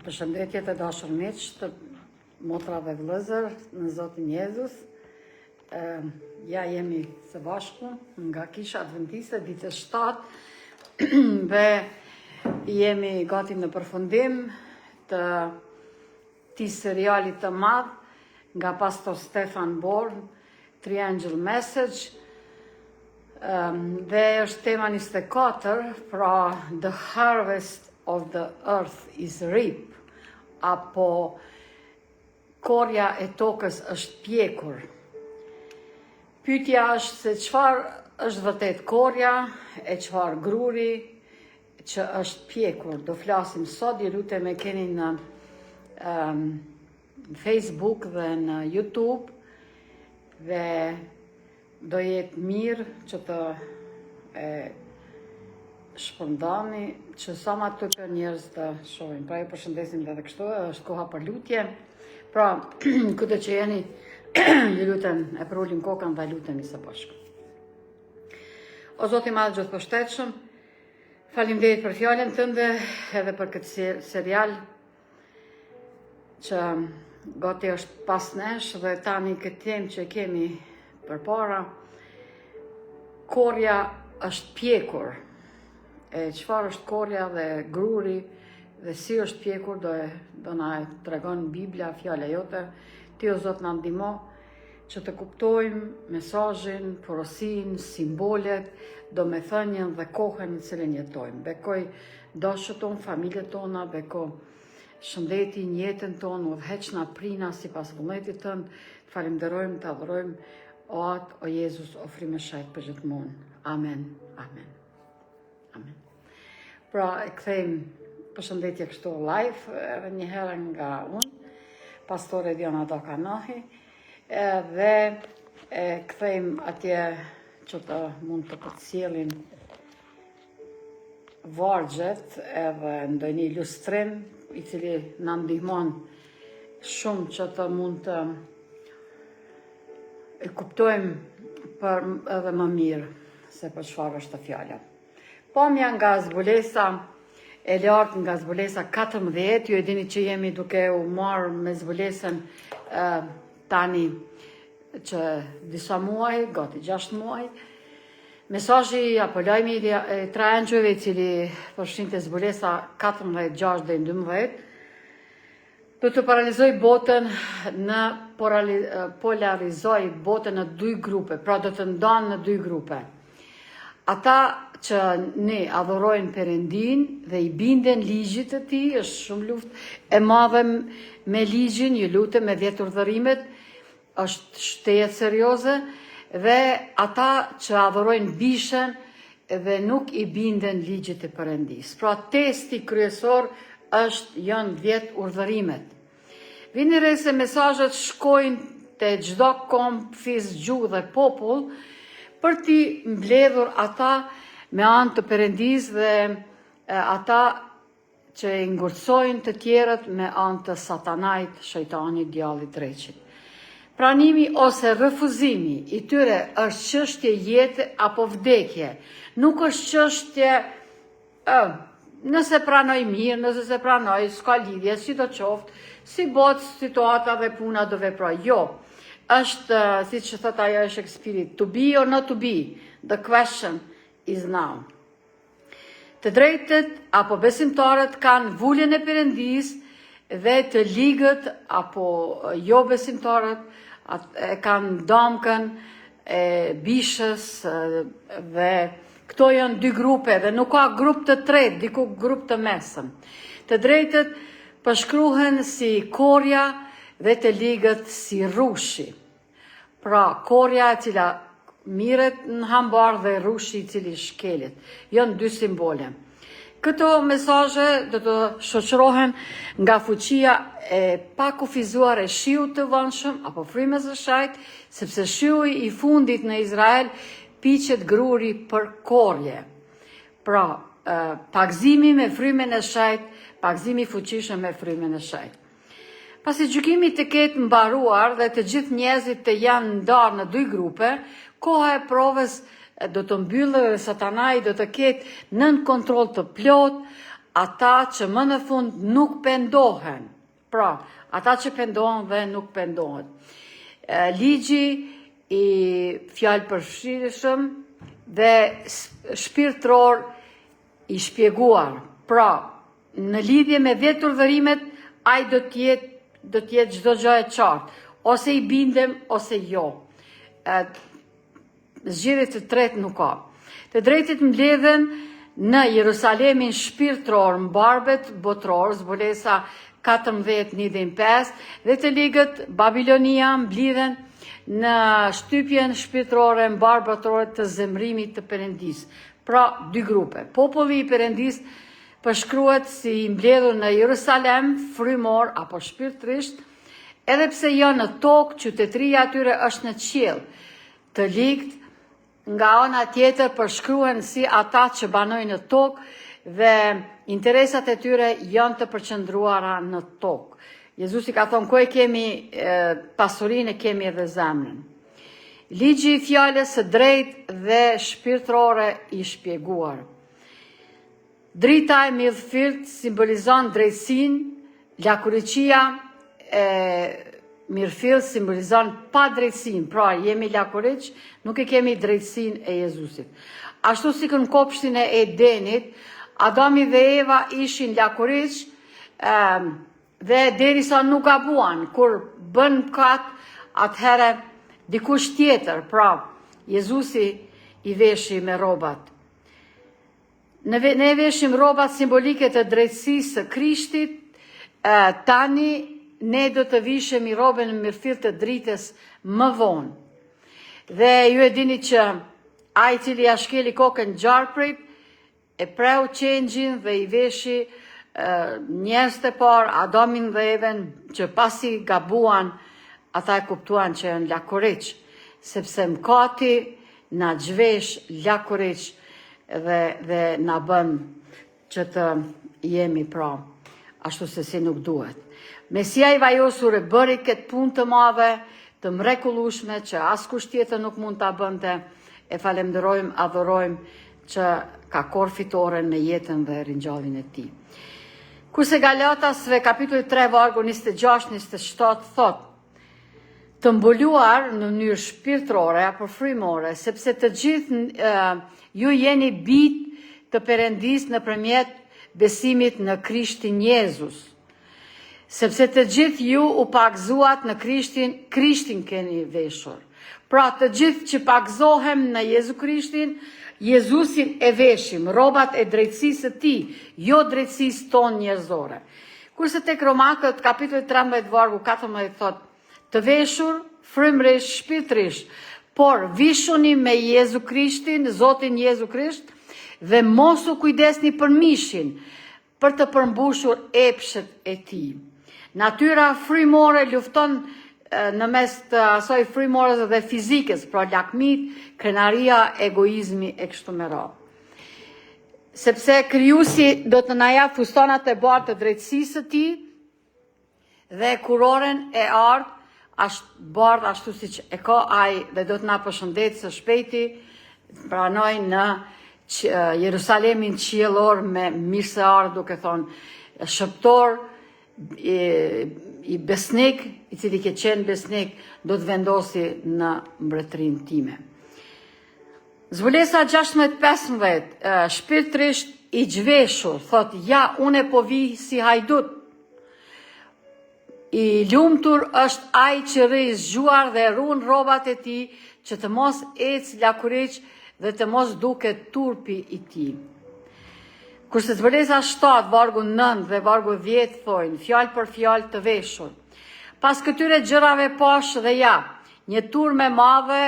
Përshëndetje të dashur miq të motra dhe vëllezër në Zotin Jezus. Ja jemi së bashku nga Kisha Adventiste ditës 7 dhe jemi gati në përfundim të këtij seriali të madh nga Pastor Stefan Born, Triangle Message. Dhe është tema 24, pra The Harvest of the Earth is Reap, apo korja e tokës është pjekur. Pyetja është se çfarë është vërtet korja e çfarë gruri që është pjekur. Do flasim sot, ju lutem e keni në Facebook dhe në YouTube dhe do jetë mirë që të shpërndani që sa ma të për njerëz të shohin. Pra ju përshëndesim dhe kështu, është koha për lutje. Pra, këtë që jeni, ju lutem e përullim kokën dhe lutemi së bashku. O Zoti i Madh Gjithëpërshtetshëm, faleminderit për fjalën tënde edhe për këtë serial që gati është pas nesh dhe tani këtë temë që kemi përpara, korja është pjekur. E çfarë është korja dhe gruri dhe si është pjekur do na tregon Biblia, fjala jote. Ti o Zot na ndihmo që të kuptojmë mesazhin, porosin, simbolet, domethënien dhe kohën në cilën jetojmë. Bekoj dashët tonë, familjet tona, beko shëndetin, jetën tonë, udhëheqna prina sipas vullnetit tënd. Falenderojmë, të adhurojmë. O atë, o Jezus, ofrime shajt për gjithmonë. Amen, amen, amen. Pra, e kthejmë përshëndetje kështu live, edhe një herë nga unë, pastore Diana Dokanohi, dhe e kthejmë atje që të mund të përcjellin vargjet edhe ndonjë ilustrim i cili na ndihmon shumë që të mund të e kuptojmë edhe më mirë se për çfarë është fjala. Pomja nga zbulesa e lartë, nga zbulesa 14, ju e dini që jemi duke u marrë me zbulesën tani që disa muaj, gati 6 muaj. Mesazhi apo lajmi i tre angjujve i cili përfshinte zbulesa 14, 6 dhe 12, do të paralizoj botën polarizoj botën në 2 grupe, pra do të ndanë në 2 grupe. Ata që ne adhurojnë Perëndin dhe i binden ligjit të tij, është shumë luftë e madhe me ligjin, ju lutem me 10 urdhërimet, është shtetë serioze, dhe ata që adhurojnë bishën dhe nuk i binden ligjit të Perëndis. Pra testi kryesor janë 10 urdhërimet. Vini re se mesazhet shkojnë te çdo kom, fis, gjuhë dhe popull për t'i mbledhur ata me anë të Perëndis dhe ata që i ngurcojnë të tjerët me anë të satanait, shejtanit, djallit, dreqit. Pranimi ose refuzimi i tyre është çështje jete apo vdekje. Nuk është çështje nëse pranoj mirë, nëse se pranoj, s'ka lidhje, si do qoftë, si botë, situata dhe puna do veproj. Jo, është, si që thot ajo e Shakespeare, to be or not to be, the question is now. Të drejtët apo besimtarët kanë vulljen e Perëndis dhe të ligët apo jo besimtarët kanë damkën e bishës dhe këto janë 2 grupe dhe nuk ka grup të tretë, diku grup të mesëm. Të drejtët përshkruhen si korja dhe të ligët si rushi. Pra, korja e cila miret në hambar dhe rushi i cili shkelet. Janë 2 simbole. Këto mesazhe do të shoqërohen nga fuqia e pakufizuar e shiut të vëndshëm apo frymës së shajt, sepse shiu i fundit në Izrael piqet gruri për korje. Pra, pagzimi me frymën e shajt, pagzimi fuqishëm me frymën e shajt. Pasi gjykimi të ketë mbaruar dhe të gjithë njerëzit të janë ndarë në 2 grupe, koha e provës do të mbyllë dhe satanai do të ketë nën kontroll të plot ata që më në fund nuk pendohen. Pra, ata që pendohen dhe nuk pendohen. Ligji i fjalë përfshirshëm dhe shpirtëror i shpjeguar. Pra, në lidhje me 10 urdhërimet, ai do të jetë çdo gjë e qartë, ose i bindem ose jo. Zgjedhje të tretë nuk ka. Të drejtit mbledhen në Jerusalemin shpirtëror mbarbet botror, zbulesa 14:1-5, dhe të ligët Babilonia mblidhen në shtypjen shpirtërore mbarbotore të zemrimit të Perëndis. Pra, 2 grupe. Populli i Perëndis përshkruhet si i mbledhur në Jerusalem, frymor apo shpirtërisht, edhe pse janë në tokë, qytetëria atyre është në qiell. Të ligët nga ana tjetër përshkruhen si ata që banojnë në tokë dhe interesat e tyre janë të përqendruara në tokë. Jezusi ka thonë, ku e kemi pasurinë, kemi edhe zemrën. Ligji i fjalës së drejtë dhe shpirtërore i shpjeguar. Drita e mirëfirt simbolizon drejtsinë, lakuriqia e mirëfill simbolizon pa drejtsinë, pra jemi lakuriq, nuk e kemi drejtsinë e Jezusit. Ashtu si në kopshtin e Edenit, Adami dhe Eva ishin lakuriq dhe derisa nuk gabuan, kur bën kat, atëherë dikush tjetër, pra Jezusi i veshi me rrobat. Ne veshim rrobat simbolike të drejtësisë së Krishtit, tani ne do të vishemi rrobën e mirëfillt të dritës më vonë. Dhe ju e dini që ai i cili ja shkeli kokën gjarprit, e preu qengjin dhe i veshi njerëz të parë, Adamin dhe Even, që pasi gabuan, ata e kuptuan që janë lakuriq, sepse mëkati na zhvesh lakuriq dhe na bën që të jemi pra ashtu se si nuk duhet. Mesia i vajosur e bëri këtë punë të madhe, të mrekullueshme që askush tjetër nuk mund ta bënte. E falenderojmë, adhurojmë që ka korr fitore në jetën dhe ringjalljen e tij. Kurse Galatasve kapitulli 3 vargu 26-27 thot: të mbuluar në mënyrë shpirtërore apo frymore, sepse të gjithë ju jeni bijtë të Perëndis nëpërmjet besimit në Krishtin Jezus. Sepse të gjithë ju u pagzuat në Krishtin keni veshur. Pra të gjithë që pagzohem në Jezu Krishtin, Jezusin e veshim, rrobat e drejtësisë së tij, jo drejtësisë tonë njerëzore. Kurse tek Romakët kapitulli 13 vargu 14 thot: të veshur frymërisht, shpirtërisht, por vishuni me Jezu Krishtin, Zotin Jezu Krisht, dhe mos u kujdesni për mishin, për të përmbushur epshet e tij. Natyra frymore lufton në mes të asaj frymore dhe fizikës, pra lakmit, krenaria, egoizmi e kështu me radhë. Sepse krijuesi do të na jap fustonat e bardhë të drejtësisë së tij dhe kuroren e bardhë ashtu siç e ka ai, dhe do të na përshëndet së shpejti, pranoj në Jerusalemin qiellor me mirëseardh, duke thonë shëptor i besnik, i cili ke qenë besnik, do të vendosi në mbretërinë time. Zbulesa 16:15, shpirtërisht i zhveshur, thot: ja, unë po vi si hajdut. I lumtur është ai që rri zgjuar dhe ruan rrobat e tij, që të mos ecë lakuriq dhe të mos duket turpi i tij. Kurse zbulesa 7, vargu 9 dhe vargu 10 thojnë, fjalë për fjalë të veshur. Pas këtyre gjërave pash dhe ja, një turmë e madhe,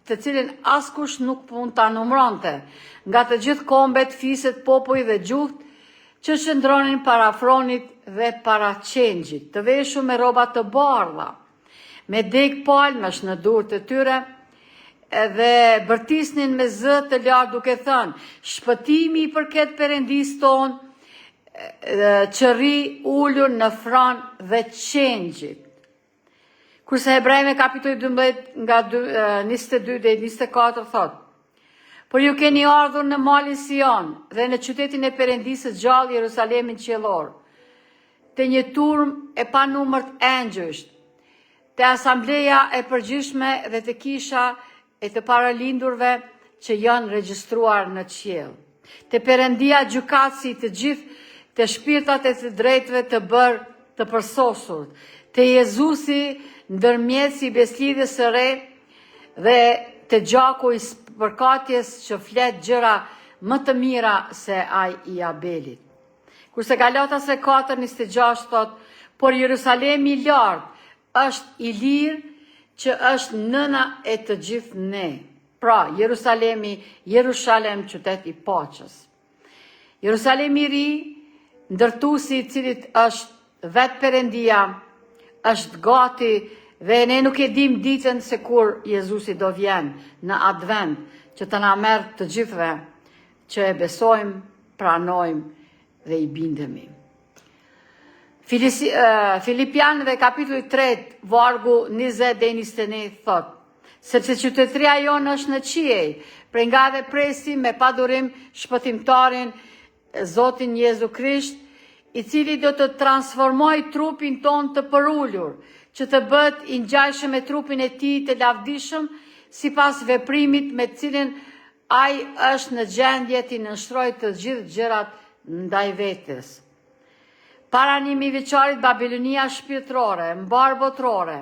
të cilin askush nuk mund ta numëronte, nga të gjithë kombet, fiset, popuj dhe gjuhët, që qëndronin para afronit dhe para qengjit, të veshur me rroba të bardha, me deg palmesh në durët e tyre, dhe bërtisnin me zë të lartë duke thënë: shpëtimi i përket Perëndis ton, që rri ulur në fran dhe qengjit. Kurse Hebrejve kapitulli 12 nga 22 dhe 24 thot: Por ju keni ardhur në malin Sion dhe në qytetin e Perëndisë së gjallë Jerusalemin qiellor, te një turm e panumërt engjësh, te asambleja e përgjithshme dhe te kisha e të paralindurve që janë regjistruar në qiell. Te Perëndia gjykatësi të gjithë te shpirtat e të drejtëve të bërë të përsosur, te Jezusi ndërmjetësi i beslidhjes së re dhe te gjaku i përkatjes që flet gjëra më të mira se ai i Abelit. Kurse Galatas 4:26 thot, por Jerusalemi i lartë është i lirë që është nëna e të gjithë ne. Pra, Jerusalem, qytet i paqes. Jerusalemi i ri, ndërtuesi i cilit është vetë Perëndia, është gati dhe ne nuk e dim ditën se kur Jezusi do vjen në advent, që të na merr të gjithëve që e besojmë, pranojmë dhe i bindemi. Filipianëve kapitulli 3, vargu 20 dhe 21 thot, sepse qytetëria jonë është në qiej, prej nga dhe presim me padurim shpëtimtarin Zotin Jezu Krisht, i cili do të transformoj trupin ton të përullur, që të bëhet i ngjajshëm me trupin e tij të lavdishëm, sipas veprimit me cilin ai është në gjendje të nënshtrojë të gjithë gjërat ndaj vetes. Para 1000 vjeçarit Babilonia shpirtërore, mbar botërore,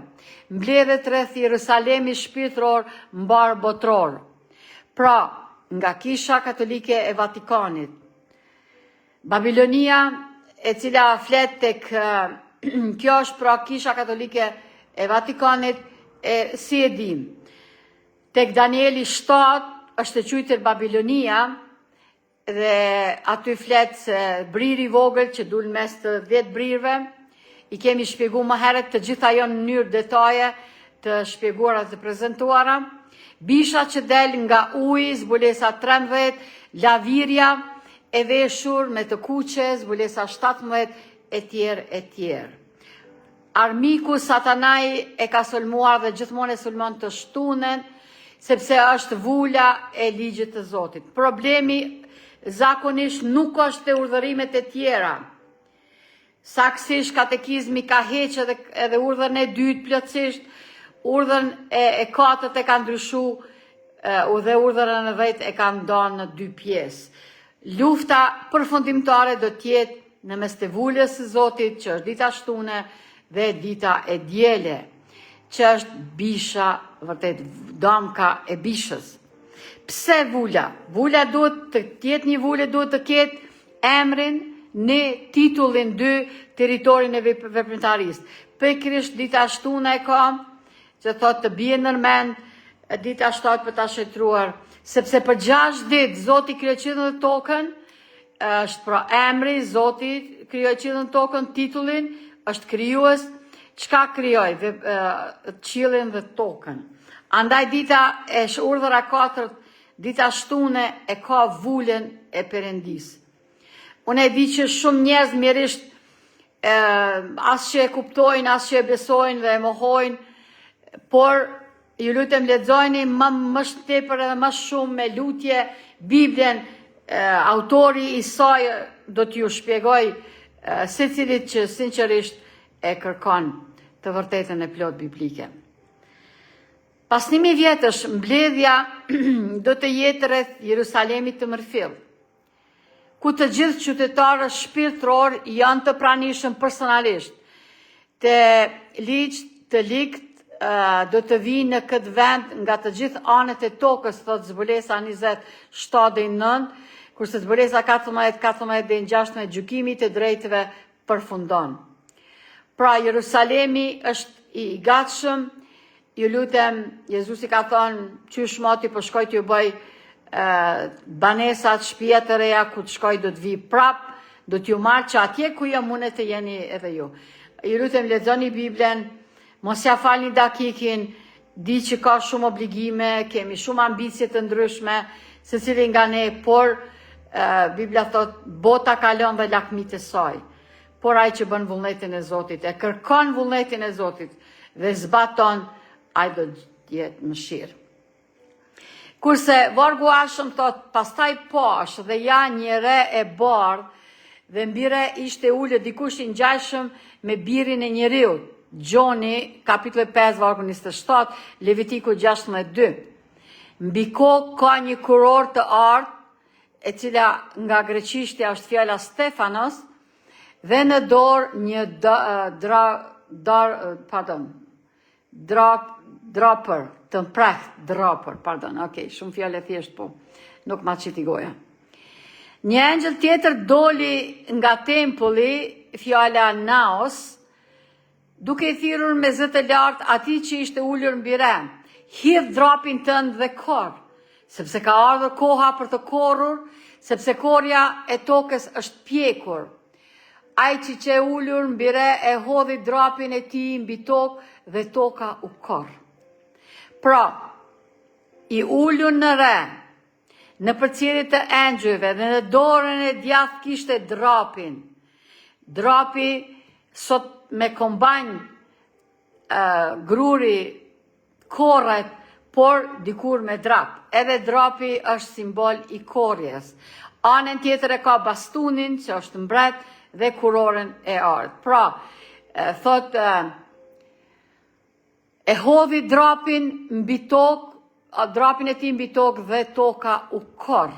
mbledhet rreth Jerusalemi shpirtëror, mbar botëror. Pra, nga Kisha Katolike e Vatikanit. Babilonia, e cila flet tek kjo është pra Kisha Katolike e Vatikanit, si e dim. Tek Danieli 7 është e quajtur Babilonia, dhe aty flet se briri i vogël që dul mes të 10 brirëve, i kemi shpjeguar më herët të gjitha janë në mënyrë detaje të shpjeguara të prezantuara. Bisha që del nga uji, zbulesa 13, lavirja e veshur me të kuqe, zbulesa 17, e tjerë. Armiku Satanai e ka sulmuar dhe gjithmonë e sulmon të shtunën, sepse është vula e ligjit të Zotit. Problemi zakonisht nuk është te urdhërimet e tjera. Saksisht katekizmi ka heqë edhe urdhën e dytë plotësisht, urdhën e katërt e ka ndryshu dhe urdhën e 10 e ka ndonë në 2 pjesë. Lufta përfundimtare do t'jetë në mes të vulës së Zotit, që është dita shtune dhe dita e diele, që është bisha, vërtet damka e bishës. Pse vula? Vula duhet të jetë një vulë, duhet të ketë emrin, në titullin 2, territorin e veprimtarisë. Pikërisht dita shtune e ka, që thot të bie nërmend, dita 7 për ta shëtruar, sepse për 6 ditë Zoti krijoi qiellin dhe tokën, është pra emri Zoti krijoi qiellin dhe tokën, titullin është krijues, çka krijoi? Qiellin dhe tokën. Andaj dita e urdhëra 4, dita shtune e ka vulën e Perëndisë. Unë e di që shumë njerëz mjerisht as që e kuptojnë, as që e besojnë dhe e mohojnë, por ju lutem lexojeni më tepër edhe më shumë me lutje Biblën, autori i saj do t'ju shpjegoj secilit që sinqerisht e kërkon të vërtetën e plot biblike. Pas 1000 vjetësh, mbledhja do të jetë rreth Jerusalemit të mërfill, ku të gjithë qytetarët shpirtëror janë të pranishëm personalisht. Të ligj, të likt do të vinë në këtë vend nga të gjithë anët e tokës, thot zbulesa 27:9, kurse zbulesa 14:14 gjykimi të drejtëve përfundon. Pra Jerusalemi është i gatshëm. Ju lutem, Jezusi ka thonë, qysh moti po shkoj t'ju bëj banesat, shtëpia të reja, ku të shkoj do të vi prap, do t'ju marrë që atje ku jam unë të jeni edhe ju. Ju lutem, lexoni Biblën, mos ja falni dakikin, di që ka shumë obligime, kemi shumë ambicie të ndryshme, secili nga ne, por Bibla thot, bota kalon dhe lakmit e saj. Por ai që bën vullnetin e Zotit, e kërkon vullnetin e Zotit dhe zbaton, ai do jetë mëshirë. Kurse vargu ashëm thot, pastaj pash dhe ja një re e bardh, dhe mbi re ishte ullë dikush i ngjashëm me birin e njeriut. Gjoni, kapitulli 5, vargu 27, Levitiku 16:2. Mbi kokë ka një kuror të artë, e cila nga greqishtja është fjala Stefanos, dhe në dorë një dropper, të mprehtë dropper, shumë fjale thjesht po, nuk ma qiti goja. Një engjëll tjetër doli nga tempulli, fjala Naos, duke I thirrur me zë të lartë atij që ishte ulur mbi re, hidh drapin tënd dhe korr, sepse ka ardhur koha për të korrur, sepse korrja e tokës është pjekur. Ai që e ulur mbi re e hodhi drapin e tij mbi tokë dhe toka u korr. Pra, I ulur në re, në përcjellje të engjëjve dhe në dorën e djathtë kishte drapin. Drapi sot me kombanj gruri korret, por dikur me drap. Edhe drapi është simbol I korrjes. Anën tjetër e ka bastunin, që është mbret, dhe kuroren e ardhë. Pra, thot, e hodhi drapin mbi tokë, drapin e tij mbi tokë dhe toka u korr.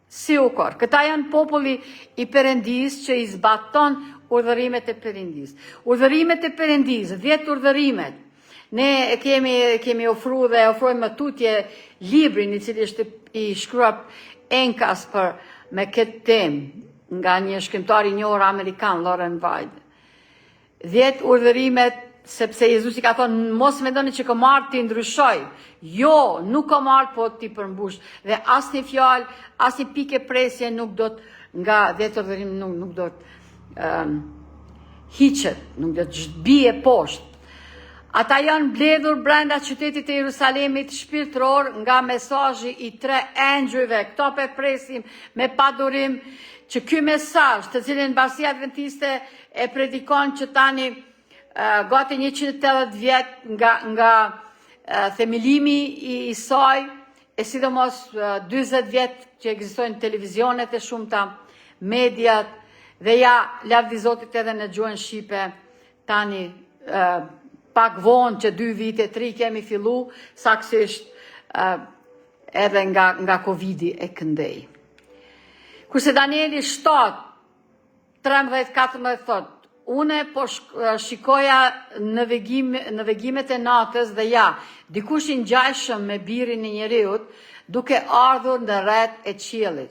Si u korr? Këta janë populli I Perëndis që I zbaton urdhërimet e Perëndis. Urdhërimet e Perëndis, 10 urdhërimet. Ne kemi ofruar dhe ofrojmë tutje librin I cili është I shkruar enkas me këtë temë nga një shkrimtar I njohur amerikan, Lauren White. 10 urdhërimet, sepse Jezusi ka thonë, mos mendoni që kam ardhur t'i ndryshoj. Jo, nuk kam ardhur po t'i përmbush. Dhe asnjë fjalë, asnjë pikë presje nuk do të nga 10 urdhërim nuk do të hiqet, nuk do të bie poshtë. Ata janë mbledhur brenda qytetit e Jerusalemit shpirtëror nga mesazhi I 3 engjëjve. Këto pe presim me padurim që ky mesazh, të cilin Basia Adventiste e predikon që tani gati 180 vjet nga themelimi I saj, e sidomos 40 vjet që ekzistojnë televizionet e shumta, mediat, dhe ja, lavdi Zotit edhe në gjuhën shqipe, tani pak vonë që 2 vite, 3 kemi fillu, saksisht edhe nga Covidi e këndej. Kurse Danieli 7, 13-14 thot, une po shikoja në vegimet e natës dhe ja, dikush I ngjashëm me birin e njeriut, duke ardhur në rreth e qiellit.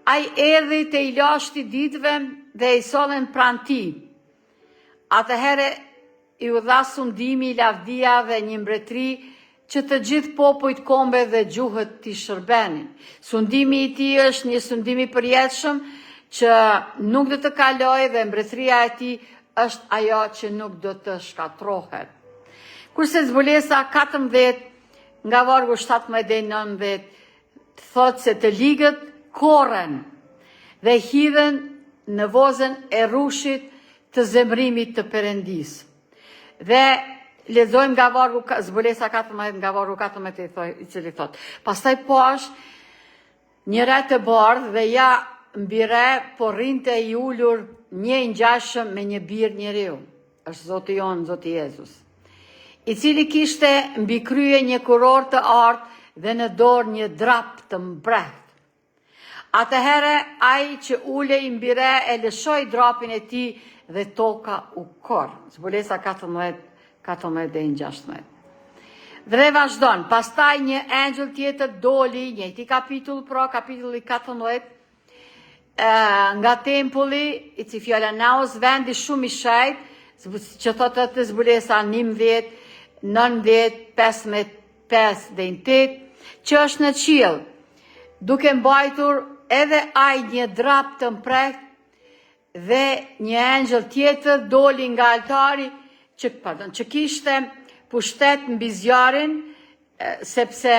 Ai erdhi te I lashti ditëve dhe I sollen pranë tij. Atëherë I u dha sundimi, lavdia dhe një mbretëri që të gjithë popujt, kombe dhe gjuhët t'i shërbenin. Sundimi I tij është një sundim I përjetshëm që nuk do të kalojë dhe mbretëria e tij është ajo që nuk do të shkatrohet. Kurse zbulesa 14 nga vargu 17-19 thotë se të ligët korren dhe hidhen në vozën e rrushit të zemrimit të Perëndis. Dhe lexojmë nga vargu zbulesa 14 nga vargu 14 I cili thot: pastaj pash një re të bardhë dhe ja mbi re po rrinte I ulur një I ngjashëm me një bir njeriu, është Zoti jon, Zoti Jezus, I cili kishte mbi krye një kuror të artë dhe në dorë një drap të mbrehtë. Atëherë ai që ulej mbi re e lëshoi drapin e tij dhe toka u korr. Zbulesa 14-16. Dhe vazhdon, pastaj një engjëll tjetër doli, njëjti kapitull, pra kapitulli 14, nga tempulli, I cili fjala Naos, vendi shumë I shejt, që thotë të zbulesa 19, 19, 15 dhe 8, që është në qiell, duke mbajtur edhe ai një drap të mprehtë, dhe një engjëll tjetër doli nga altari që kishte pushtet mbi zjarin, sepse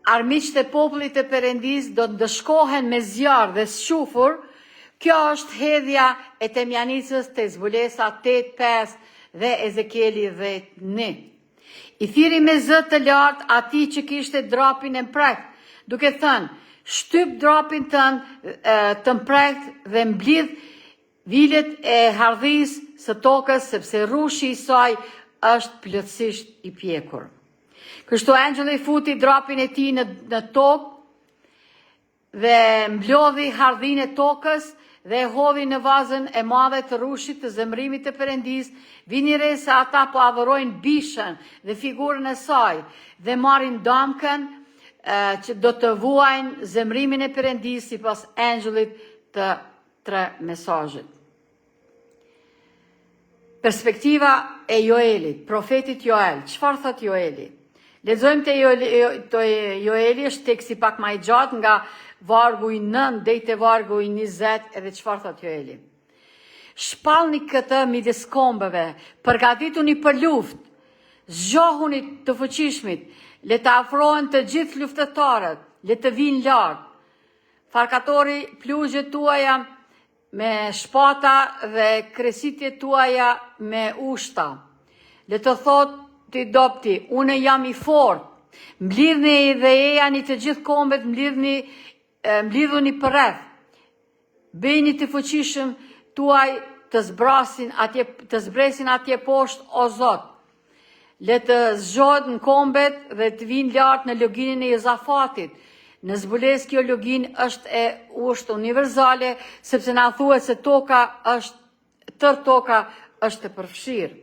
armiqtë e popullit të Perëndis do të dëshkohen me zjarr dhe shufur. Kjo është hedhja e Temjanicës te zbulesa 8:5 dhe Ezekieli 10:1. I thiri me zë të lartë ati që kishte drapin e mprekt, duke thënë, shtyp drapin të mprekt dhe mblidh vilet e hardhis së tokës, sepse rushi i saj është plotësisht i pjekur. Kështu angjëlli futi drapin e tij në tokë dhe mblodhi hardhin e tokës dhe e hodhi në vazën e madhe të rushit të zemrimit të Perëndis, vini re se ata po adhurojnë bishën dhe figurën e saj dhe marrin damkën që do të vuajnë zemrimin e Perëndis sipas angjëllit të 3 mesazhit. Perspektiva e Joelit, profetit Joel. Çfarë thot Joeli? Lexojmë te Joeli, është teksti pak më i gjatë nga vargu i 9 deri te vargu i 20, edhe çfarë thot Joeli? Shpallni këtë midis kombeve, përgatituni për luftë, zgjohuni të fuqishmit, le të afrohen të gjithë luftëtarët, le të vinë lart. Farkatori plugjet tuaja me shpata dhe kresitjet tuaja me ushta. Le të thot t'i dopti, unë jam i fort, mblidhni dhe ejani të gjithë kombet, mblidhuni përreth, bëjni të fuqishëm tuaj të zbresin atje poshtë o Zot. Le të zgjohet në kombet dhe të vinë lartë në loginin e Jozafatit. Në zbules kjo login është universale, sepse na thuhet se tër toka është e përfshirë.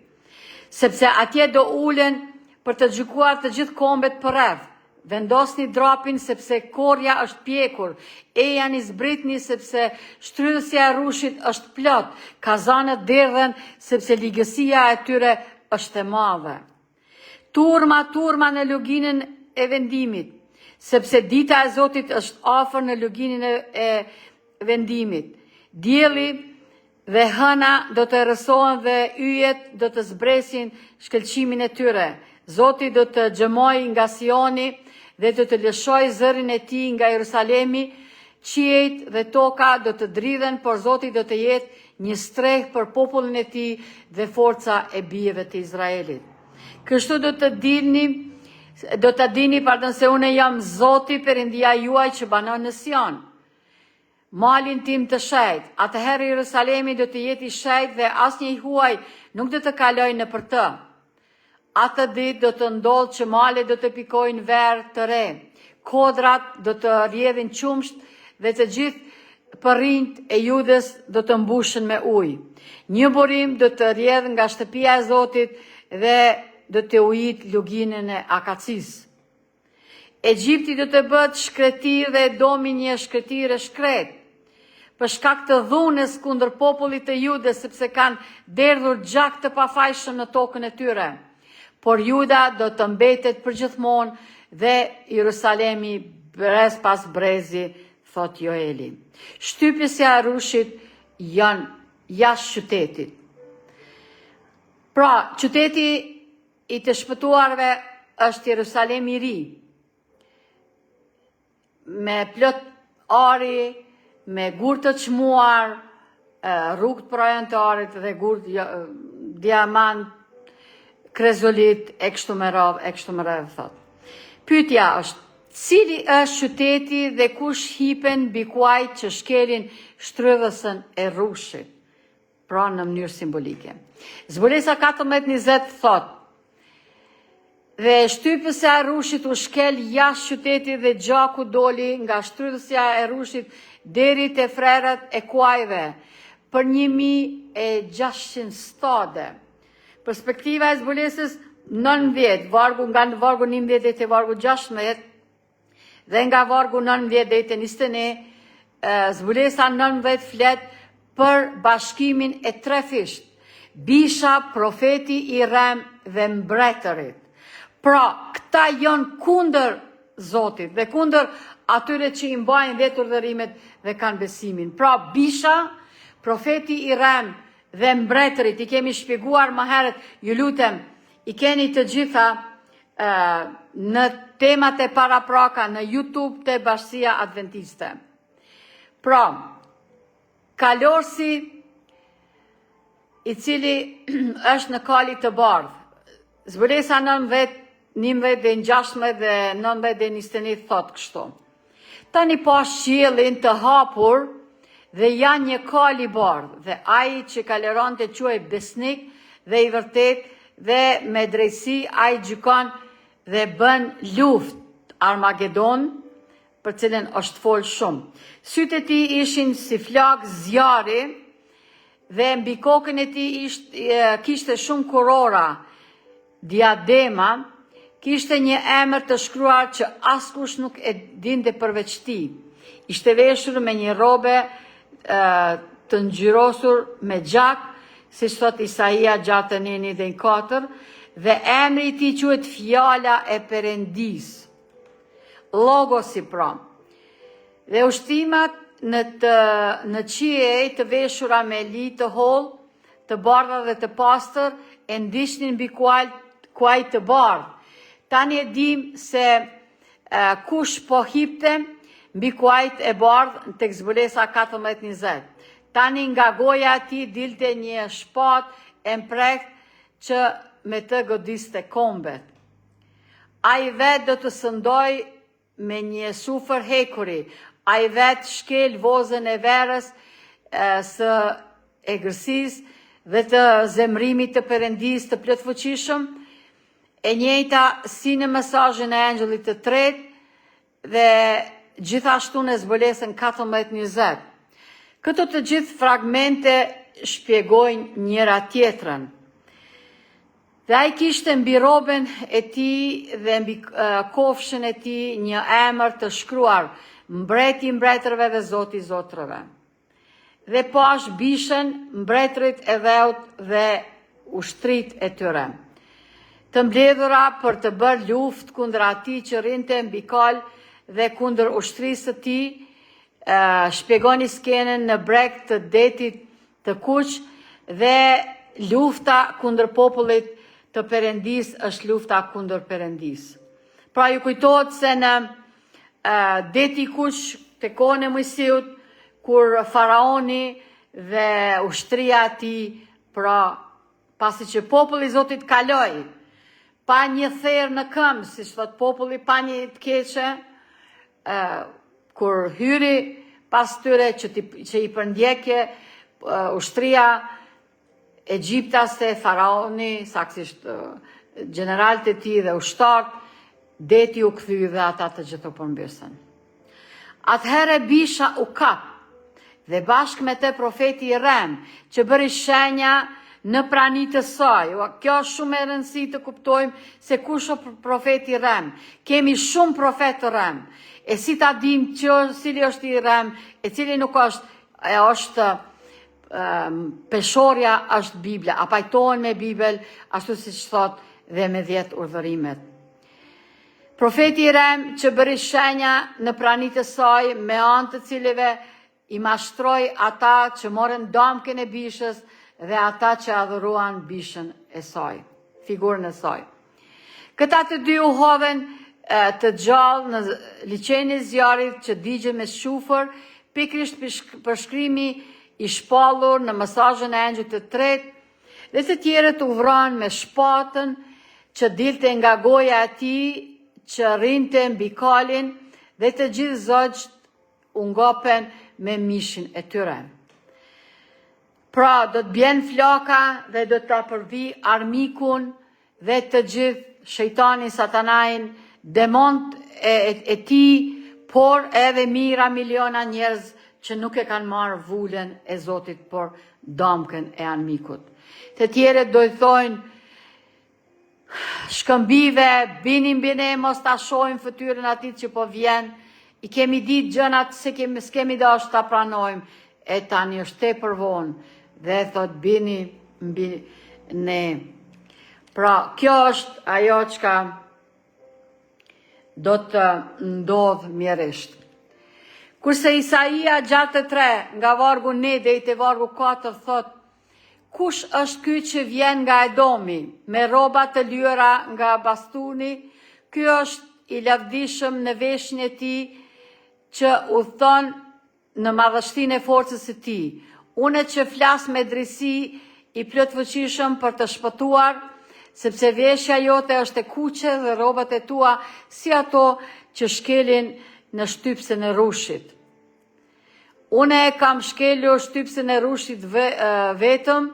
Sepse atje do ulen për të gjykuar të gjithë kombet përreth. Vendosni drapin sepse korja është pjekur, ejani zbritni sepse shtrydhësja e rushit është plot, kazanët derdhen sepse ligësia e tyre është e madhe. Turma në loginën e vendimit, sepse dita e Zotit është afër në loginën e vendimit. Dielli dhe hëna do të rrësohen dhe yjet do të zbresin shkëlqimin e tyre. Zoti do të xhëmojë nga Sioni dhe do të lëshojë zërin e tij nga Jerusalemi. Qiejt dhe toka do të dridhen, por Zoti do të jetë një strehë për popullin e tij dhe forca e bijeve të Izraelit. Kështu do të dini se unë jam Zoti Perëndia juaj që banon në Sion. Malin tim të shenjtë, atëherë Jerusalemi do të jetë i shenjtë dhe asnjë huaj nuk do të kalojë nëpër të. Atë ditë do të ndodhë që malet do të pikojnë verë të re, kodrat do të rjedhin qumsht dhe të gjithë përrinjt e Judës do të mbushen me ujë. Një burim do të rjedh nga shtëpia e Zotit dhe do të ujit luginën e Akacis. Egjipti do të bëhet shkretir dhe Edomi një shkretir e shkret, për shkak të dhunës kundër popullit të Judës, sepse kanë derdhur gjak të pafajshëm në tokën e tyre. Por Juda do të mbetet përgjithmonë dhe Jerusalemi brez pas brezi, thot Joeli. Shtypjesja e rushit janë jashtë qytetit. Pra, qyteti i të shpëtuarve është Jerusalemi i ri, me plot ari, me gurë të çmuar, rrugë të prajëntarit dhe gurë diamant, krezolit, e kështu me radhë, thot. Pyetja është, cili është qyteti dhe kush hipen mbi kuajt që shkelin shtrydhësën e rushit? Pra në mënyrë simbolike. Zbulesa 14:20 thot, dhe shtypësja e rushit u shkel jashtë qytetit dhe gjaku doli nga shtrydhësja e rushit deri te frerët e kuajve për 1600 stade. Perspektiva e zbulesës 19, nga vargu 19 deri te vargu 16 dhe nga vargu 19 deri te 21, zbulesa 19 flet për bashkimin e trefisht, Bisha, profeti i Rem dhe mbretërit. Pra, këta janë kundër Zotit dhe kundër atyre që i mbajnë vetë urdhërimet dhe kanë besimin. Pra, Bisha, profeti i Rem dhe mbretërit, i kemi shpjeguar më herët, ju lutem, i keni të gjitha në temat e parapraka në YouTube të Bashkia Adventiste. Pra, kalorsi i cili është në kali të bardhë, Zbulesa 19 dhe 16 dhe 19 dhe 21 thot kështu. Tani pash qiellin të hapur dhe janë një kal i bardhë, dhe ai që kaleron të quaj besnik dhe i vërtet dhe me drejtësi ai gjykon dhe bën luftë Armagedon, për cilën është folë shumë. Sytë e tij ishin si flak zjarri dhe mbi kokën e tij kishte shumë kurora, diadema, kishte një emër të shkruar që askush nuk e dinte përveç tij. Ishte veshur me një robe të ngjyrosur me gjak, siç thot Isaia 6:1-4, dhe emri i tij quhet Fjala e Perëndis. Logosi pra. Dhe ushtrimat në qiej të veshura me li të hollë, të bardha dhe të pastër, e ndiqnin mbi kuaj të bardhë. Tani e dim se kush po hipte mbi kuajt e bardhë tek Zbulesa 14:20. Tani nga goja e tij dilte një shpatë e mprehtë që me të godiste kombet. Ai vetë do të sëndoj me një sufër hekuri, ai vetë shkel vozën e verës së egërsis dhe të zemrimit të Perëndis të plotfuqishëm, e njëjta si në mesazhin e engjëllit të tretë dhe gjithashtu në Zbulesën 14:20. Këto të gjithë fragmente shpjegojnë njëra tjetrën. Dhe ai kishte mbi rroben e tij dhe mbi kofshën e tij një emër të shkruar: Mbreti i mbretërve dhe Zoti i zotrave. Dhe pash bishën mbretërit e dheut dhe ushtrit e tyre, të mbledhura për të bërë luftë kundër atij që rrinte mbi kal dhe kundër ushtrisë së tij. Shpjegoni skenën në breg të detit të kuq, dhe lufta kundër popullit të Perëndis është lufta kundër Perëndis. Pra ju kujtohet se në deti i kuq të kohën e Mojsiut, kur faraoni dhe ushtria e tij, pra pasi që populli i Zotit kaloi pa një therr në këmbë, siç thot populli, pa një të keqe, kur hyri pas tyre që i përndjekje ushtria egjiptaste, faraoni, saksisht generalët e tij dhe ushtarët, deti u kthyi dhe ata të gjithë u përmbysën. Atëherë bisha u kap, dhe bashkë me të profeti i Rem, që bëri shenja në prani të saj. Kjo është shumë e rëndësishme të kuptojmë se kush është profeti i Rem. Kemi shumë profet të Rem. E si ta dim që cili është i Rem, e cili nuk është, është peshorja është Bibla, a pajtohen me Bibel, ashtu siç thot dhe me 10 urdhërimet. Profeti i Rem që bëri shenja në prani të saj, me anë të cilëve i mashtroi ata që morën domkën e bishës dhe ata që adhuruan bishën e saj, figurën e saj. Këta të dy u hodhen të gjallë në liçenin e zjarrit që digje me shufër, pikërisht përshkrimi i shpallur në mesazhin e engjëllit të tretë, dhe të tjerët u vranë me shpatën që dilte nga goja e tij, që rrinte mbi kalin, dhe të gjithë zogjt u ngopen me mishin e tyre. Pra, do të bjen flaka dhe do të përvi armikun dhe të gjithë shejtanin, satanajin, demont e tij, por edhe mira miliona njerëz që nuk e kanë marrë vullën e Zotit, por domkën e armikut. Të tjerët do të thojnë shkëmbive, bini mos ta shohim fytyrën atij që po vjen, i kemi ditë gjënat se s'kemi dashur ta pranojmë, e tani është tepër vonë, dhe thot bini mbi ne. Pra, kjo është ajo çka do të ndodhë mjerisht. Kurse Isaia 63 nga vargu 1 deri te vargu 4 thot: Kush është ky që vjen nga Edomi, me rroba të lyera nga bastuni? Ky është i lavdishëm në veshjen e tij, që u thon në madhështinë e forcës së tij. Unë që flas me drejtësi, i plotfuqishëm për të shpëtuar, sepse veshja jote është e kuqe dhe rrobat e tua si ato që shkelin në shtypsën e rushit. Une kam shkelur shtypsën e rushit vetëm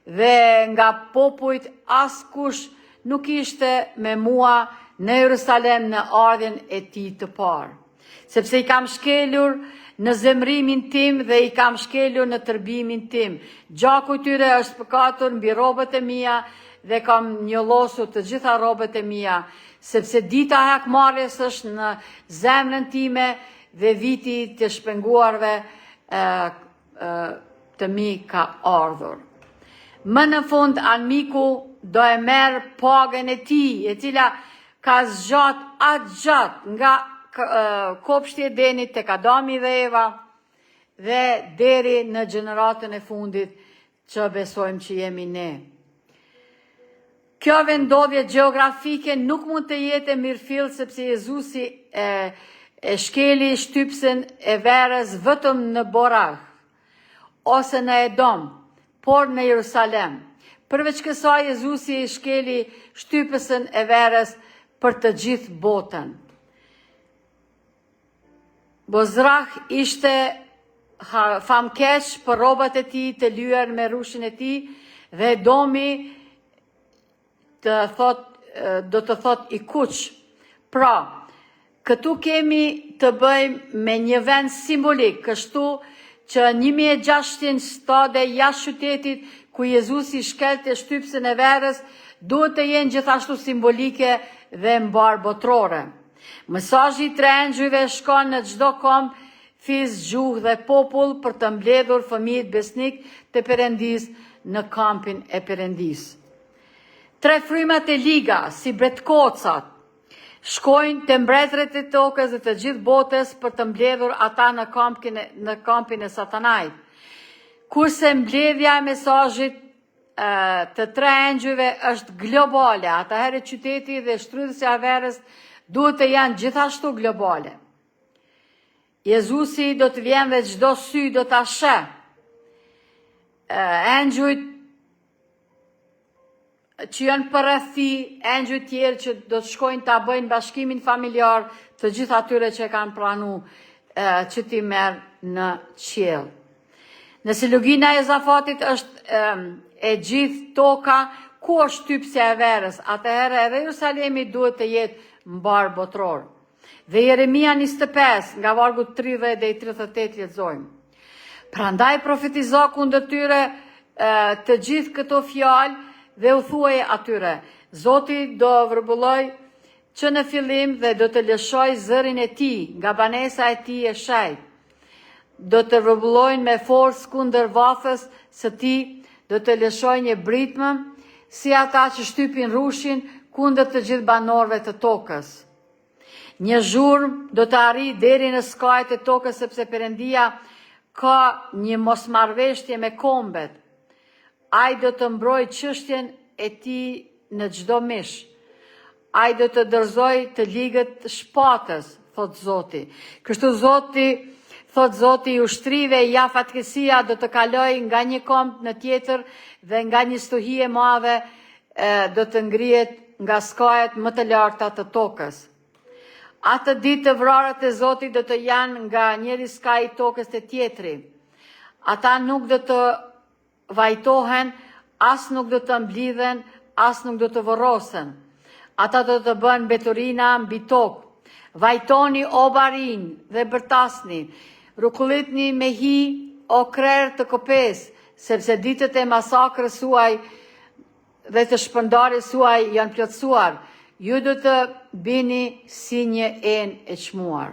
dhe nga popujt askush nuk ishte me mua në Jerusalem në ardhjen e tij të parë. Sepse i kam shkelur në zemrimin tim dhe i kam shkelur në tërbimin tim. Gjaku i tyre është përkatur mbi rrobat e mia dhe kam njollosur të gjitha rrobat e mia, sepse dita e hakmarrjes është në zemrën time dhe viti të shpenguarve të mi ka ardhur. Më në fund, armiku do e merr pagën e tij, e cila ka zgjat atë gjatë nga kopshti e Edenit tek Adami dhe Eva dhe deri në gjeneratën e fundit që besojmë që jemi ne. Kjo vendodhje gjeografike nuk mund të jetë e mirëfill sepse Jezusi e shkeli shtypsën e verës vetëm në Borah ose në Edom, por në Jerusalem. Përveç kësaj, Jezusi e shkeli shtypsën e verës për të gjithë botën. Bozrah ishte famkeq për rrobat e tij të lyer me rushin e tij dhe Edomi do të thot i kuq. Pra, këtu kemi të bëjmë me një vend simbolik, kështu që 1600 stade jashtë qytetit ku Jezusi shkelte shtypsën e verës duhet të jenë gjithashtu simbolike dhe mbar botrore. Mesazhi i tre engjëjve shkon në çdo kom, fiz, gjuhë dhe popull për të mbledhur fëmijët besnik të Perëndis në kampin e Perëndis. Tre frymat e liga, si bretkocat, shkojnë të mbretërit e tokës dhe të gjithë botës për të mbledhur ata në kampin e Satanait. Kurse mbledhja e mesazhit të tre engjëjve është globale, atëherë qyteti dhe shtrydhësja e verës duhet të janë gjithashtu globale. Jezusi do të vjen dhe çdo sy do ta sheh. Engjëjt që janë përreth, engjëjt tjerë që do të shkojnë ta bëjnë bashkimin familjar të gjithë atyre që kanë pranuar që ti merr në qiell. Nëse lugina e Zafatit është e gjithë toka, ku është shtypsja e verës? Atëherë edhe Jerusalemi duhet të jetë mbar botror. Dhe Jeremia 25, nga vargu 30 dhe 38 lexojmë. Prandaj profetizo kundër tyre të gjithë këto fjalë dhe u thuaj atyre, Zoti do vërbulloj që në fillim dhe do të lëshoj zërin e tij, nga banesa e tij e shejt. Do të vërbullojnë me forcë kundër vathës së tij, do të lëshoj një britmë, si ata që shtypin rushin kundër të gjithë banorëve të tokës. Një zhurmë do të arrijë deri në skajet e tokës, sepse Perëndia ka një mosmarrveshje me kombet. Ai do të mbrojë çështjen e tij në çdo mish. Ai do të dorëzoj të ligët shpatës, thot Zoti. Kështu thot Zoti, ushtrive ja fatkeqësia do të kaloj nga një komb në tjetër dhe nga një stuhi e madhe do të ngrihet nga skajet më të larta të tokës. Atë ditë të vrarët e Zotit do të janë nga njëri skaj i tokës të tjetri. Ata nuk do të vajtohen, as nuk do të mblidhen, as nuk do të vorrosen. Ata do të bënë beturina mbi tokë. Vajtoni o barin dhe bërtasni, rukullitni me hi o krerë të kopes, sepse ditët e masakrës suaj dhe të shpërndarjes suaj janë plotësuar. Ju do të bini si një enë e çmuar.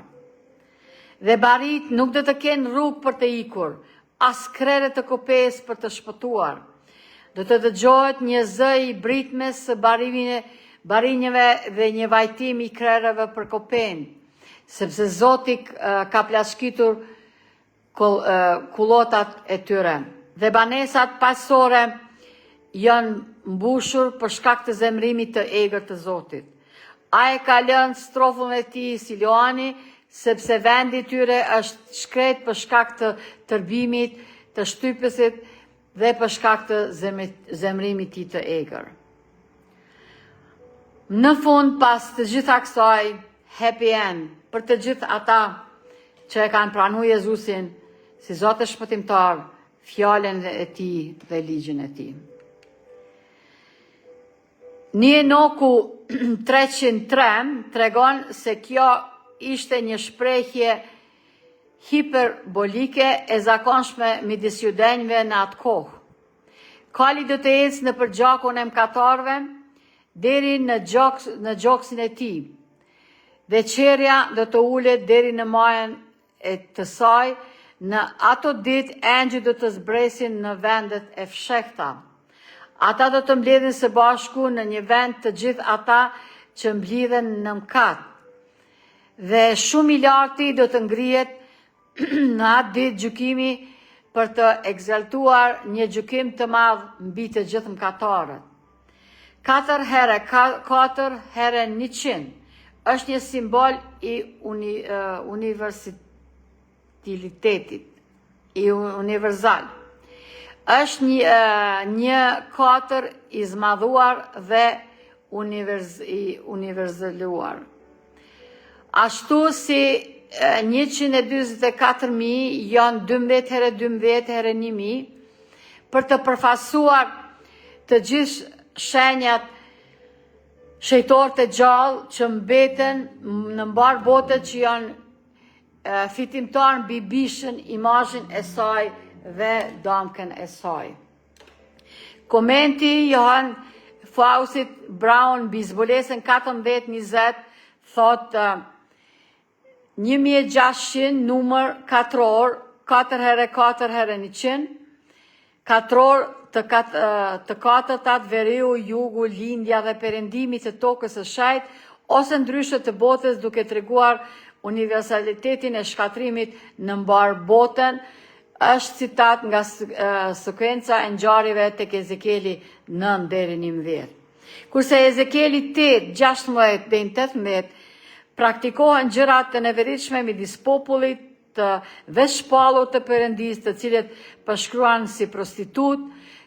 Dhe barit nuk do të kenë rrugë për të ikur, as krerë të kopes për të shpëtuar. Do të dëgjohet një zë i britmes së barinjeve dhe një vajtim i krerëve për kopen, sepse Zoti ka plashkitur kullotat e tyre. Dhe banesat pasore janë mbushur për shkak të zemrimit të egër të Zotit. Ai ka lënë strofën e tij si Loani, sepse vendi i tyre është shkret për shkak të tërbimit të shtypësit dhe për shkak të zemrimit të tij të egër. Në fund, pas të gjitha kësaj, happy end, për të gjithë ata që e kanë pranu Jezusin si Zot e shpëtimtar, fjalën e tij dhe ligjin e tij. Një Enoku 303 tregon se kjo ishte një shprehje hiperbolike e zakonshme midis judenjve në atë kohë. Kali do të ecë në përgjakun e mëkatarëve deri në gjoksin e tij. Dhe qerja do të ulet deri në majën e të saj, në ato ditë engjëjt do të zbresin në vendet e fshehta. Ata do të mbledhin së bashku në një vend të gjithë ata që mblidhen në mëkat. Dhe shumë i larti do të ngrihet në atë ditë gjykimi për të egzaltuar një gjykim të madh mbi të gjithë mëkatarët. 4 herë 100 është një simbol i universal. Është një 4 i zmadhuar dhe universaluar. Ashtu si 124.000 janë 12 herë 12 herë 1.000, për të përfasuar të gjithë shenjat shejtor të gjallë që mbeten në mbar botën që janë fitimtar mbi bishën, imazhin e saj dhe damkën e saj. Komenti Johan Fausit Brown mbi zbulesën 14:20 thotë 1600 numër katror, 4 herë 4 herë 100, katror të katërtat veriu, jugu, lindja dhe perëndimi të tokës së shajt, ose ndryshe të botës, duke treguar universalitetin e shkatrimit në mbar botën, është citat nga sekuenca e ngjarjeve tek Ezekieli 9:11. Kurse Ezekieli 8:16 deri 18 praktikohen gjërat të neveritshme midis popullit të veshpallur të Perëndisë, të cilët përshkruan si prostitut,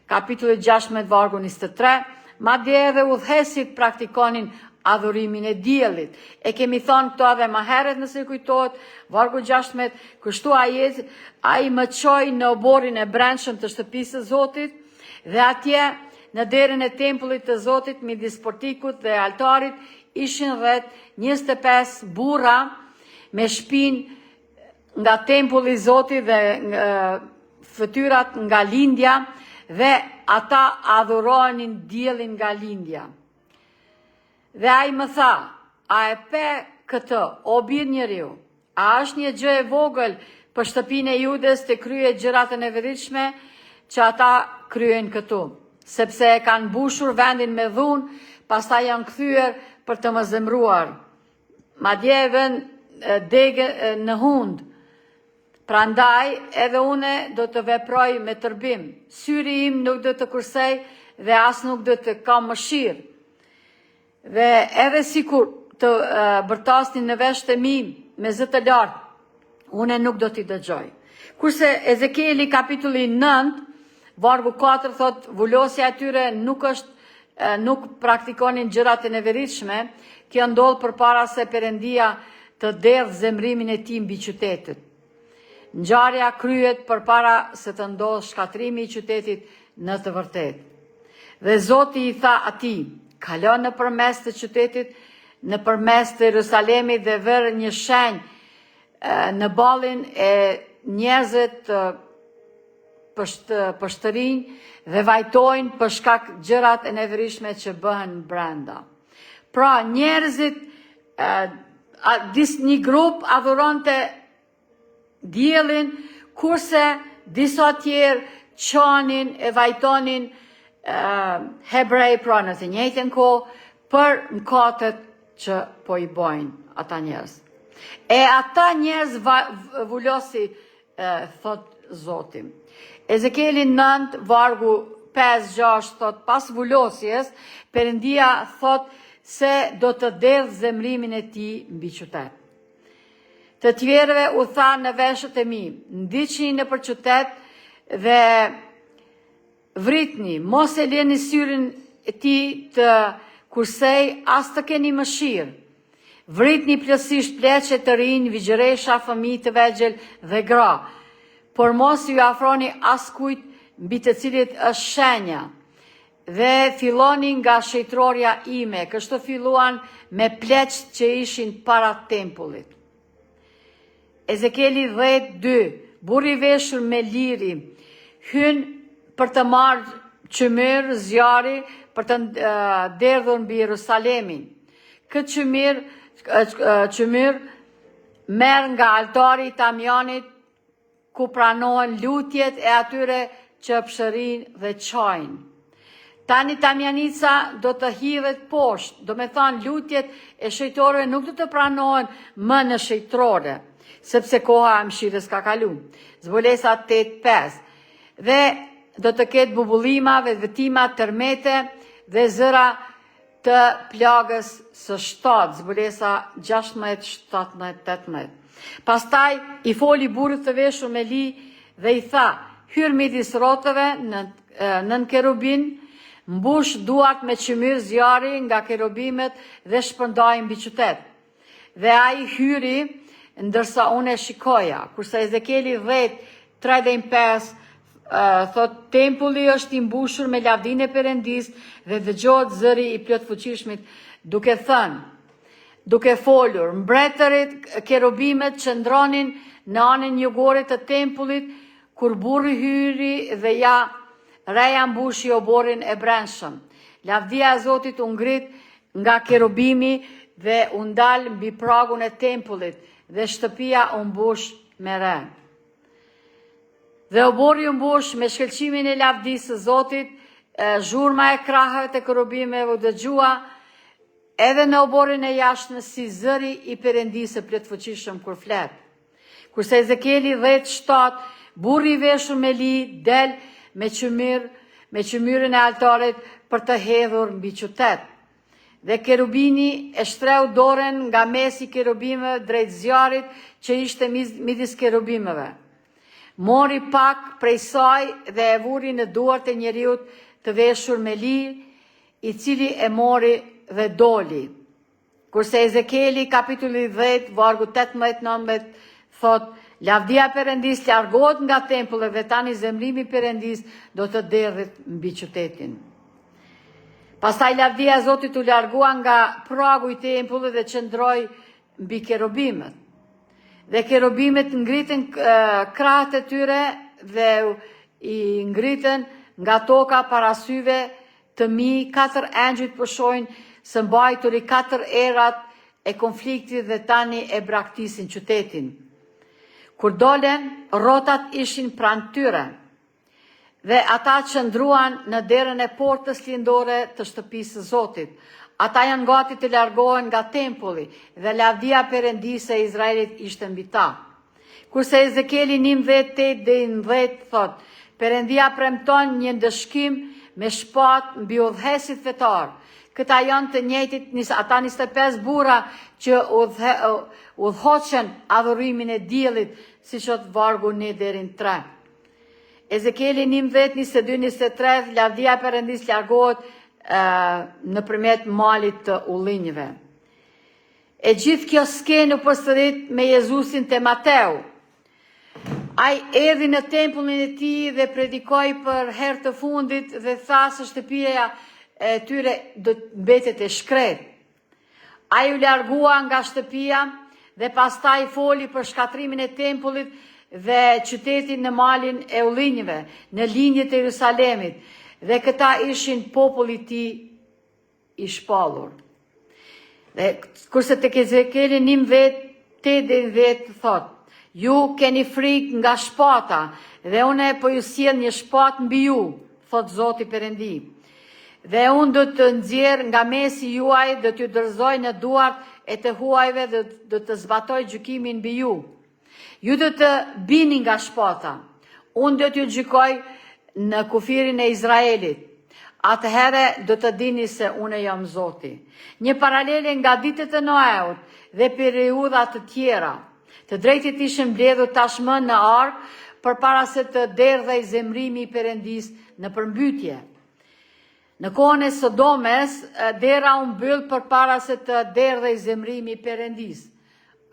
kapitulli 16 vargu 23, madje edhe udhëheqësit praktikonin adhurimin e diellit. E kemi thënë këto edhe më herët nëse kujtohet, vargu 16, kështu ai më çoi në oborrin e brendshëm të shtëpisë së Zotit dhe atje në derën e tempullit të Zotit midis portikut dhe altarit ishin rreth 25 burra me shpinë nga tempulli i Zotit dhe fytyrat nga lindja, dhe ata adhuronin diellin nga lindja. Dhe ai më tha, a e pe këtë, o bir njeriu, a është një gjë e vogël për shtëpinë e Judes të kryej gjërat e neveritshme që ata kryen këtu, sepse e kanë mbushur vendin me dhunë, pastaj janë kthyer për të më zemruar. Madje vën degë në hund. Prandaj edhe une do të veproj me tërbim. Syri im nuk do të kursej dhe as nuk do të kam mëshirë. Dhe edhe sikur të bërtasnin në veshët e mi me zë të lartë, une nuk do t'i dëgjoj. Kurse Ezekieli kapitulli 9, vargu 4 thot, vulosja e tyre nuk praktikonin gjërat e neveritshme, kjo ndodh përpara se Perëndia të derdh zemrimin e tij mbi qytetet. Ngjarja kryhet përpara se të ndodhë shkatrimi i qytetit në të vërtetë. Dhe Zoti i tha atij, kalo në përmes të qytetit, në përmes të Jerusalemit dhe vër një shenjë në ballin e njerëzit pështërinj dhe vajtojnë për shkak gjërat e neverishme që bëhen brenda. Pra njerëzit, një grup adhuronte diellin, kurse disa tjerë qanin e vajtonin hebrej, pra në të njëjtën kohë, për mëkatet që po i bojnë ata njerëz. E ata njerëz vulosi, thot Zoti. Ezekieli 9, vargu 5-6 thot, pas vulosjes, Perëndia thot se do të derdh zemrimin e tij mbi qytet. Të tjerëve u tha në veshët e mi, ndiqni në për qytet dhe vritni, mos e leni syrin e tij të kursej as të keni mëshirë. Vritni plotësisht pleqe të rinj, vigjëresha, fëmijë të vegjël dhe gra, por mos ju afroni askujt mbi të cilit është shenja, dhe filloni nga shejtrorja ime. Kështu filluan me pleqt që ishin para tempullit. Ezekieli 10:2, burri veshur me liri, hyn për të marrë qymyr, zjarri, për të derdhur mbi Jerusalemin. Këtë qymyr merr nga altari i Tamjanit, ku pranohen lutjet e atyre që pshërin dhe qajnë. Tani Tamjanica do të hidhet poshtë, do me thonë lutjet e shejtrore nuk do të pranohen më në shejtrore, sepse koha e mëshirës ka kalu. Zbulesa 8:5. Dhe do të ketë bubullima, vetvetima, tërmete dhe zëra të plagës së 7, zbulesa 16, 17, 18. Pastaj i foli burrit të veshur me li dhe i tha, hyr midis rrotëve nën kerubin, mbush duart me qymyr zjarri nga kerubimet dhe shpërndaj mbi qytet. Dhe ai hyri ndërsa unë e shikoja. Kurse Ezekieli 10:3-5 thot, tempulli është i mbushur me lavdinë e Perëndis dhe dëgohet zëri i plot fuqishmit duke thënë, duke folur, mbretërit kerubimet qëndronin në anën jugore të tempullit, kur burri hyri dhe reja mbushi oborin e brendshëm. Lavdia e Zotit u ngrit nga kerubimi dhe u ndal mbi pragun e tempullit dhe shtëpia u mbush me re. Dhe obori u mbush me shkëlqimin e lavdisë së Zotit, zhurma e krahëve të kerubimeve u dëgjua edhe në oborin e jashtëm si zëri i Perëndisë plotfuqishëm kur flet. Kurse Ezekieli 10:7, burri i veshur me li del me qymyrin e altarit për të hedhur mbi qytet. Dhe kerubini e shtreu dorën nga mesi kerubimeve drejt zjarit që ishte midis kerubimeve. Mori pak prej saj dhe e vuri në duart e njeriut të veshur me li, i cili e mori dhe doli. Kurse Ezekieli kapitulli 10, vargu 18-19 thot, lavdia e Perëndis largohet nga tempulli dhe tani zemrimi i Perëndis do të derdhet mbi qytetin. Pastaj lavdia e Zotit u largua nga pragu i tempullit dhe qëndroi mbi kerubimet. Dhe kerubimet ngritën krahët e tyre dhe i ngritën nga toka para syve të mi, 4 engjëjt pushojnë së mbajtur i 4 erat e konfliktit dhe tani e braktisin qytetin. Kur dolen, rrotat ishin pranë tyre, dhe ata qëndruan në derën e portës lindore të shtëpisë së Zotit. Ata janë gati të largohen nga tempulli dhe lavdia Perëndisë e Izraelit ishte mbi ta. Kurse Ezekieli 11:8-10 thot, Perëndia premton një ndëshkim me shpatë mbi udhëheqësit fetar. Këta janë të njëjtit, ata 25 burra që udhëhoqën adhurimin e diellit, siç është vargu 1-3. Ezekieli 11:22-23, lavdia e Perëndisë largohet nëpërmjet malit të ullinjve. E gjithë kjo skenë u përsërit me Jezusin te Mateu. Ai erdhi në tempullin e tij dhe predikoi për herë të fundit dhe tha se shtëpia e tyre do të mbetet e shkret. Ai u largua nga shtëpia dhe pastaj foli për shkatrimin e tempullit dhe qytetin në malin e ullinjve, në linjët e Jerusalemit, dhe këta ishin populli i tij i shpallur. Dhe kurse tek Ezekieli 11:8-10 thot, ju keni frikë nga shpata dhe une po ju sjell një shpatë mbi ju, thot Zoti Perëndi. Dhe unë do të nxjerr nga mesi juaj, do t'ju dorëzoj në duart e të huajve dhe do të zbatoj gjykimin mbi ju. Ju do të bini nga shpata. Unë do t'ju gjykoj në kufirin e Izraelit. Atëherë do të dini se unë jam Zoti. Një paralele nga ditët e Noeut dhe periudha të tjera. Të drejtit ishin mbledhur tashmë në ark përpara se të derdhej zemrimi i Perëndis në përmbytje. Në kohën e Sodomes, dera u mbyll përpara se të derdhej zemrimi i Perëndis.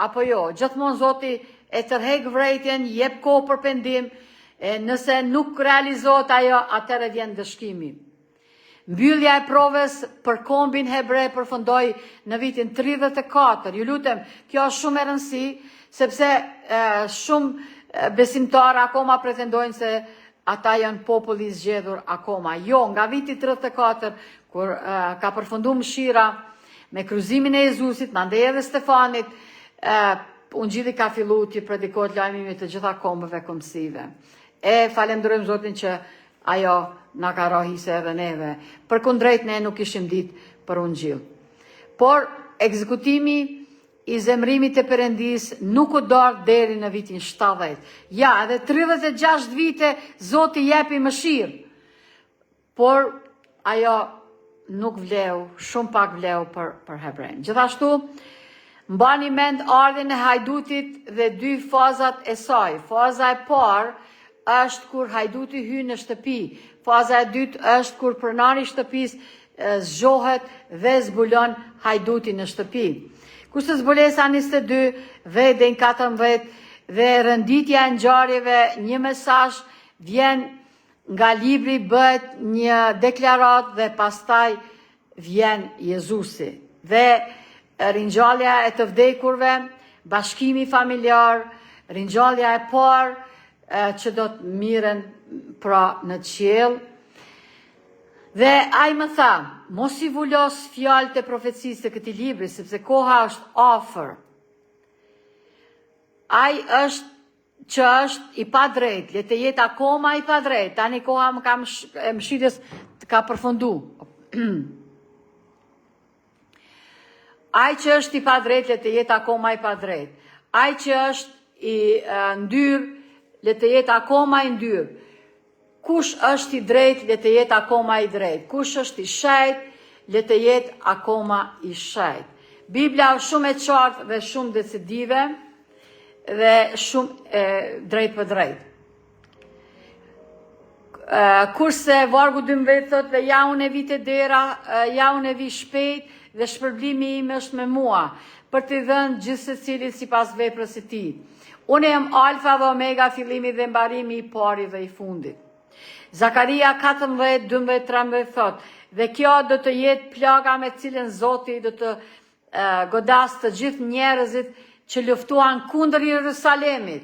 Apo jo, gjithmonë Zoti e tërheq vërejtjen, jep kohë për pendim, nëse nuk realizohet ajo, atëherë vjen dëshkimi. Mbyllja e provës për kombin hebre përfundoi në vitin 34. Ju lutem, kjo është shumë e rëndësishme, sepse shumë besimtarë akoma pretendojnë se ata janë populli i zgjedhur akoma. Jo, nga viti 34, kur ka përfunduar mëshira me kryqëzimin e Jezusit, mandej edhe Stefanit, Ungjilli ka filluar të predikohet lajmimi të gjitha kombëve kombësive. Falenderojmë Zotin që ajo na ka rahise edhe neve. Përkundrejt ne nuk ishim ditë për Ungjill. Por ekzekutimi i zemrimit të Perëndis nuk u dor deri në vitin 70. Ja, edhe 36 vite Zoti jepi mëshirë. Por ajo nuk vleu, shumë pak vleu për hebrejnë. Gjithashtu, mbani mend ardhin e hajdutit dhe dy fazat e saj. Faza e parë është kur hajduti hyn në shtëpi. Faza e dytë është kur pronari i shtëpisë zgjohet dhe zbulon hajdutin në shtëpi. Kurse zbulesa 22 dhe deri në 14 dhe rënditja e ngjarjeve, një mesazh vjen nga libri, bëhet një deklaratë dhe pastaj vjen Jezusi. Dhe ringjallja e të vdekurve, bashkimi familjar, ringjallja e parë që do të miren pra në qiell. Dhe ai më tha, mos i vulos fjalët e profecisë të këtij libri, sepse koha është afër. Ai që është i padrejt, le të jetë akoma i padrejt. Tani koha e mëshirës ka përfundu. Ai që është i padrejt, le të jetë akoma i padrejt. Ai që është i ndyrë, le të jetë akoma i ndyrë. Kush është i drejt, le të jetë akoma i drejt. Kush është i shejt, le të jetë akoma i shejt. Biblia është shumë e qartë dhe shumë decisive dhe shumë drejt për drejt. Kurse vargu 12 thot, dhe ja unë e vi te dera, ja unë e vi shpejt dhe shpërblimi im është me mua, për të dhënë gjithë secilit sipas veprës së tij. Unë jam alfa dhe omega, fillimi dhe mbarimi i pari dhe i fundit. Zakaria 14, 12, 13 thot, dhe kjo do të jetë plaga me cilën Zoti do të godas të gjithë njerëzit që luftuan kundër Jerusalemit.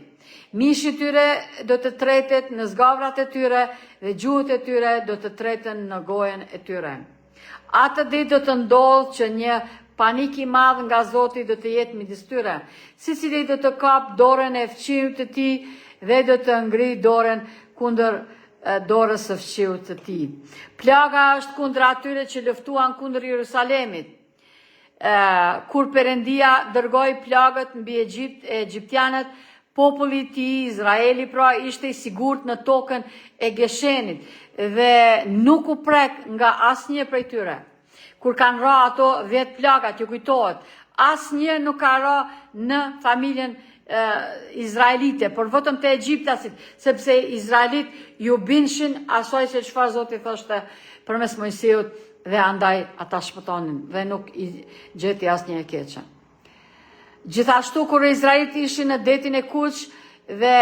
Mishi tyre do të tretet në zgavrat e tyre dhe gjuhët e tyre do të treten në gojen e tyre. Atë ditë do të ndodhë që një panik i madh nga Zoti do të jetë midis tyre. Secili do të kap dorën e fëmijët të tij dhe do të ngri dorën kundër dorës së fëmijët të tij. Plaga është kundër atyre që luftuan kundër Jerusalemit. Kur Perëndia dërgoi plagët mbi egjiptianët, populli i tij, Izraeli pra, ishte i sigurt në tokën e Geshenit dhe nuk u prek nga asnjë prej tyre. Kur kanë ra ato 10 plagat, ju kujtohet, asnjë nuk ka ra në familjen izraelite, por vetëm te egjiptasit, sepse izraelit ju binshin asaj se çfarë Zoti thoshte përmes Mojsiut dhe andaj ata shpëtonin dhe nuk i gjeti asnjë e keqe. Gjithashtu kur izraelit ishin në detin e Kuq dhe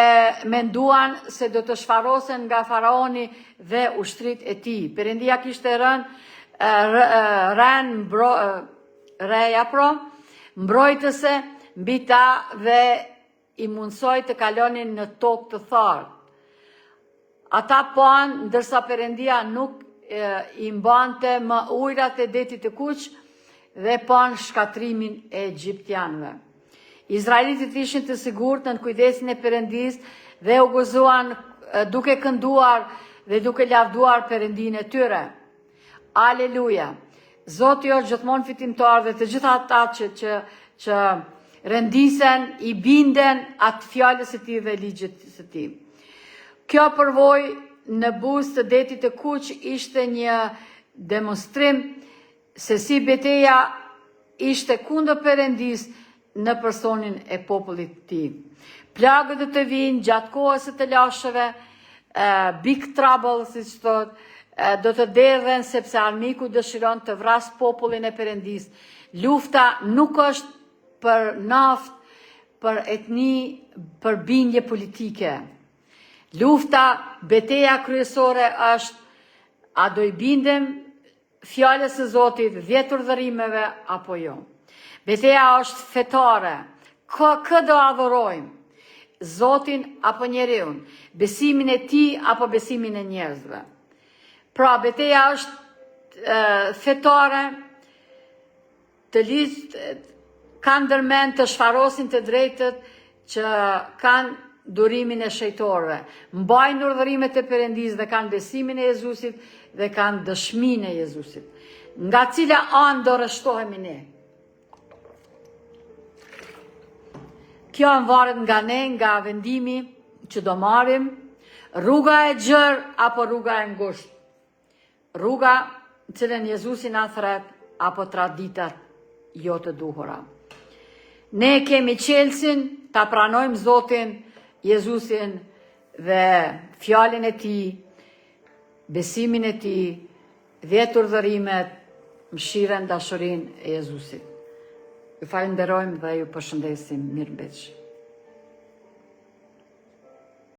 menduan se do të shfarosen nga faraoni dhe ushtrit e tij. Perëndia kishte reja mbrojtëse mbi ta dhe i mundsoi të kalonin në tokë të tharë. Ata panë, ndërsa Perëndia nuk i mbante më ujrat e detit të Kuq dhe panë shkatrimin e egjiptianëve. Izraelitët ishin të sigurt në kujdesin e Perëndis dhe u gëzuan duke kënduar dhe duke lavduar Perëndinë e tyre. Aleluja! Zoti është gjithmonë fitimtar dhe të gjitha ata që rendisen, i binden atë fjalës së tij dhe ligjit së tij. Kjo përvojë në buzë të detit të Kuq ishte një demonstrim se si betejë ishte kundër Perëndis në personin e popullit të tij. Plagët do të vinë gjatë kohës së të lashëve, big trouble, siç thot, do të derdhen sepse armiku dëshiron të vras popullin e Perëndis. Lufta nuk është për naft, për etni, për bindje politike. Lufta, beteja kryesore është a do i bindem fjalës së Zotit, 10 urdhërimeve apo jo. Beteja është fetare. Kë do adhurojmë? Zotin apo njeriun? Besimin e tij apo besimin e njerëzve? Pra, beteja është fetare, të ligjë kanë ndërmend të shfarosin të drejtët që kanë durimin e shejtorëve. Mbajnë urdhërimet e Perëndis dhe kanë besimin e Jezusit dhe kanë dëshminë e Jezusit. Nga cila anë do rreshtohemi ne? Kjo varet nga ne, nga vendimi që do marrim, rruga e gjerë apo rruga e ngushtë. Rruga në cilën Jezusi na thret apo traditat jo të duhura. Ne kemi qelsin ta pranojmë Zotin, Jezusin dhe fjalën e tij, besimin e tij, 10 urdhërimet, mëshirën, dashurinë e Jezusit. Ju falenderojmë dhe ju përshëndesim mirëmbëjtje.